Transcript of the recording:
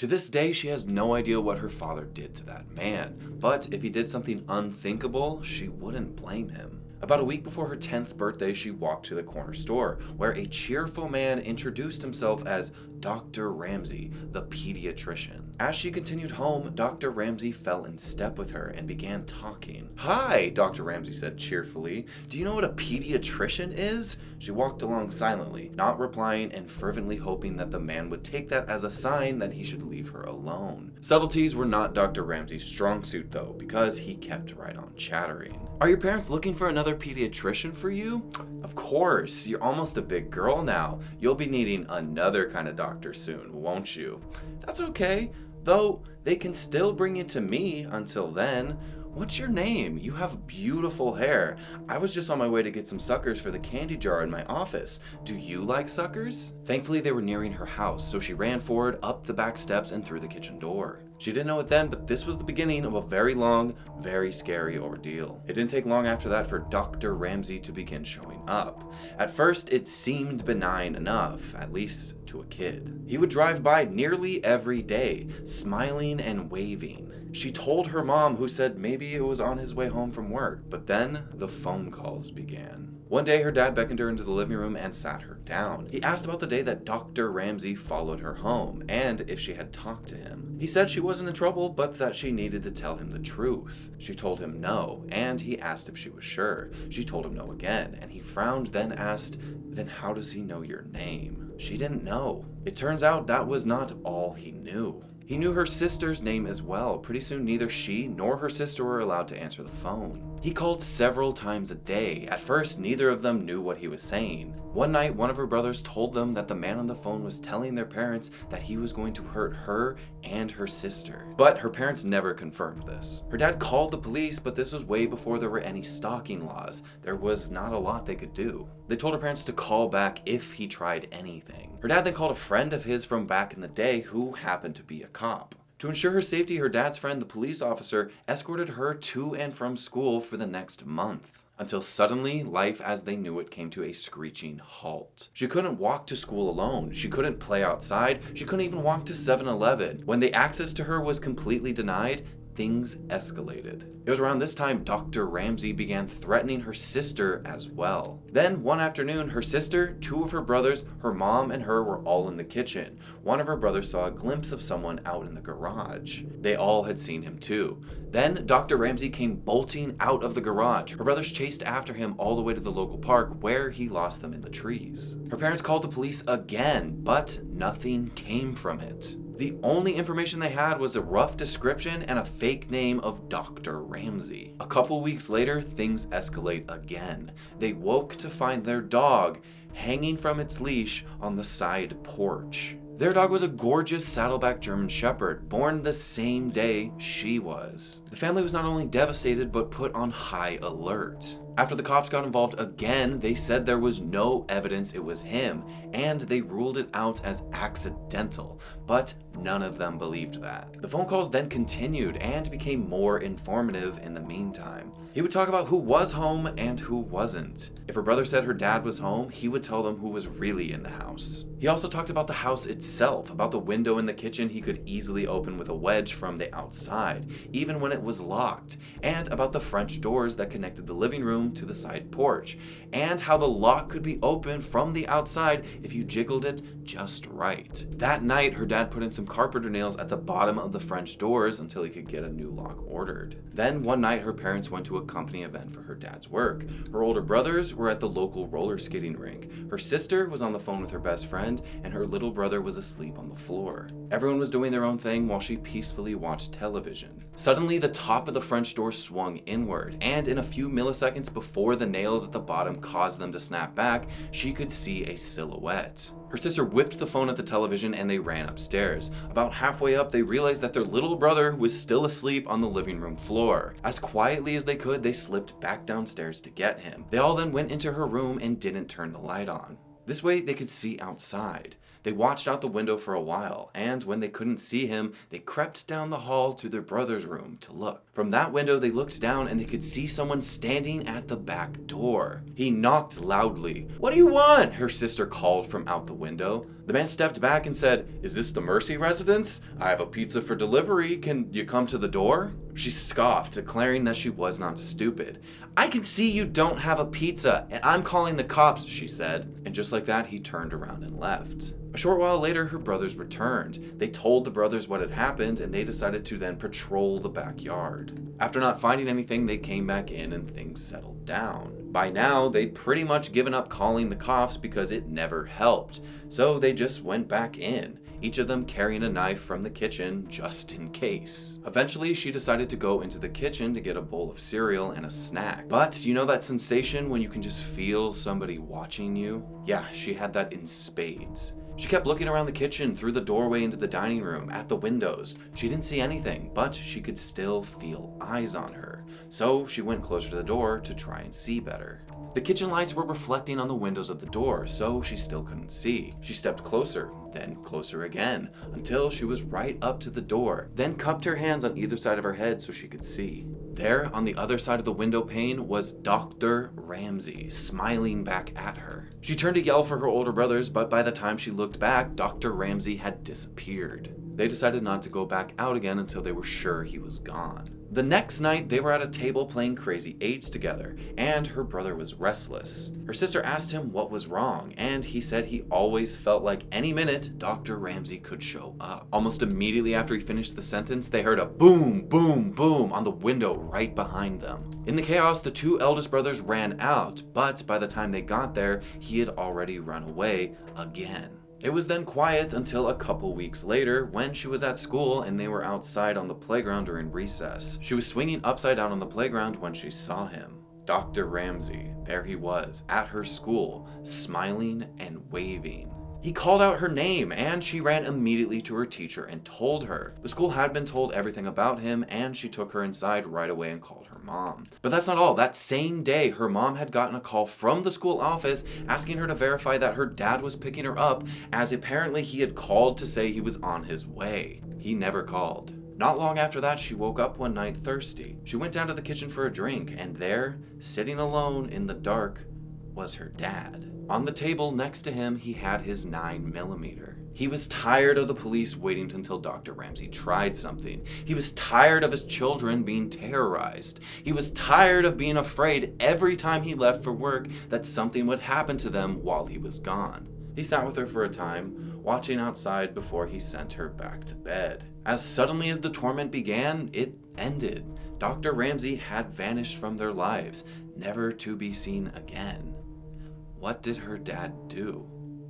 To this day, she has no idea what her father did to that man, but if he did something unthinkable, she wouldn't blame him. About a week before her 10th birthday, she walked to the corner store, where a cheerful man introduced himself as Dr. Ramsey, the pediatrician. As she continued home, Dr. Ramsey fell in step with her and began talking. "Hi," Dr. Ramsey said cheerfully. "Do you know what a pediatrician is?" She walked along silently, not replying and fervently hoping that the man would take that as a sign that he should leave her alone. Subtleties were not Dr. Ramsey's strong suit though, because he kept right on chattering. "Are your parents looking for another pediatrician for you?" "Of course, you're almost a big girl now. You'll be needing another kind of doctor soon, won't you?" "That's okay, though they can still bring you to me until then. What's your name? You have beautiful hair. I was just on my way to get some suckers for the candy jar in my office. Do you like suckers?" Thankfully, they were nearing her house, so she ran forward, up the back steps, and through the kitchen door. She didn't know it then, but this was the beginning of a very long, very scary ordeal. It didn't take long after that for Dr. Ramsey to begin showing up. At first, it seemed benign enough, at least to a kid. He would drive by nearly every day, smiling and waving. She told her mom, who said maybe it was on his way home from work, but then the phone calls began. One day, her dad beckoned her into the living room and sat her down. He asked about the day that Dr. Ramsey followed her home, and if she had talked to him. He said she wasn't in trouble, but that she needed to tell him the truth. She told him no, and he asked if she was sure. She told him no again, and he frowned, then asked, "Then how does he know your name?" She didn't know. It turns out that was not all he knew. He knew her sister's name as well. Pretty soon, neither she nor her sister were allowed to answer the phone. He called several times a day. At first, neither of them knew what he was saying. One night, one of her brothers told them that the man on the phone was telling their parents that he was going to hurt her and her sister. But her parents never confirmed this. Her dad called the police, but this was way before there were any stalking laws. There was not a lot they could do. They told her parents to call back if he tried anything. Her dad then called a friend of his from back in the day who happened to be a cop. To ensure her safety, her dad's friend, the police officer, escorted her to and from school for the next month. Until suddenly, life as they knew it came to a screeching halt. She couldn't walk to school alone. She couldn't play outside. She couldn't even walk to 7-Eleven. When the access to her was completely denied, things escalated. It was around this time Dr. Ramsey began threatening her sister as well. Then one afternoon, her sister, two of her brothers, her mom, and her were all in the kitchen. One of her brothers saw a glimpse of someone out in the garage. They all had seen him too. Then Dr. Ramsey came bolting out of the garage. Her brothers chased after him all the way to the local park, where he lost them in the trees. Her parents called the police again, but nothing came from it. The only information they had was a rough description and a fake name of Dr. Ramsey. A couple weeks later, things escalate again. They woke to find their dog hanging from its leash on the side porch. Their dog was a gorgeous saddleback German Shepherd, born the same day she was. The family was not only devastated, but put on high alert. After the cops got involved again, they said there was no evidence it was him, and they ruled it out as accidental, but none of them believed that. The phone calls then continued and became more informative in the meantime. He would talk about who was home and who wasn't. If her brother said her dad was home, he would tell them who was really in the house. He also talked about the house itself, about the window in the kitchen he could easily open with a wedge from the outside, even when it was locked, and about the French doors that connected the living room to the side porch, and how the lock could be opened from the outside if you jiggled it just right. That night, her dad put in some carpenter nails at the bottom of the French doors until he could get a new lock ordered. Then one night, her parents went to a company event for her dad's work. Her older brothers were at the local roller skating rink. Her sister was on the phone with her best friend, and her little brother was asleep on the floor. Everyone was doing their own thing while she peacefully watched television. Suddenly, the top of the French door swung inward, and in a few milliseconds before the nails at the bottom caused them to snap back, she could see a silhouette. Her sister whipped the phone at the television and they ran upstairs. About halfway up, they realized that their little brother was still asleep on the living room floor. As quietly as they could, they slipped back downstairs to get him. They all then went into her room and didn't turn the light on. This way, they could see outside. They watched out the window for a while, and when they couldn't see him, they crept down the hall to their brother's room to look. From that window, they looked down and they could see someone standing at the back door. He knocked loudly. "What do you want?" her sister called from out the window. The man stepped back and said, "Is this the Mercy residence? I have a pizza for delivery. Can you come to the door?" She scoffed, declaring that she was not stupid. "I can see you don't have a pizza, and I'm calling the cops," she said. And just like that, he turned around and left. A short while later, her brothers returned. They told the brothers what had happened, and they decided to then patrol the backyard. After not finding anything, they came back in and things settled down. By now, they'd pretty much given up calling the cops because it never helped. So they just went back in, each of them carrying a knife from the kitchen just in case. Eventually, she decided to go into the kitchen to get a bowl of cereal and a snack. But you know that sensation when you can just feel somebody watching you? Yeah, she had that in spades. She kept looking around the kitchen, through the doorway into the dining room, at the windows. She didn't see anything, but she could still feel eyes on her. So she went closer to the door to try and see better. The kitchen lights were reflecting on the windows of the door, so she still couldn't see. She stepped closer, then closer again, until she was right up to the door, then cupped her hands on either side of her head so she could see. There, on the other side of the window pane, was Dr. Ramsey, smiling back at her. She turned to yell for her older brothers, but by the time she looked back, Dr. Ramsey had disappeared. They decided not to go back out again until they were sure he was gone. The next night, they were at a table playing Crazy Eights together, and her brother was restless. Her sister asked him what was wrong, and he said he always felt like any minute Dr. Ramsey could show up. Almost immediately after he finished the sentence, they heard a boom, boom, boom on the window right behind them. In the chaos, the two eldest brothers ran out, but by the time they got there, he had already run away again. It was then quiet until a couple weeks later when she was at school and they were outside on the playground during recess. She was swinging upside down on the playground when she saw him. Dr. Ramsey, there he was, at her school, smiling and waving. He called out her name and she ran immediately to her teacher and told her. The school had been told everything about him and she took her inside right away and called her mom. But that's not all. That same day, her mom had gotten a call from the school office asking her to verify that her dad was picking her up, as apparently he had called to say he was on his way. He never called. Not long after that, she woke up one night thirsty. She went down to the kitchen for a drink, and there, sitting alone in the dark, was her dad. On the table next to him, he had his 9mm. He was tired of the police waiting until Dr. Ramsey tried something. He was tired of his children being terrorized. He was tired of being afraid every time he left for work that something would happen to them while he was gone. He sat with her for a time, watching outside before he sent her back to bed. As suddenly as the torment began, it ended. Dr. Ramsey had vanished from their lives, never to be seen again. What did her dad do?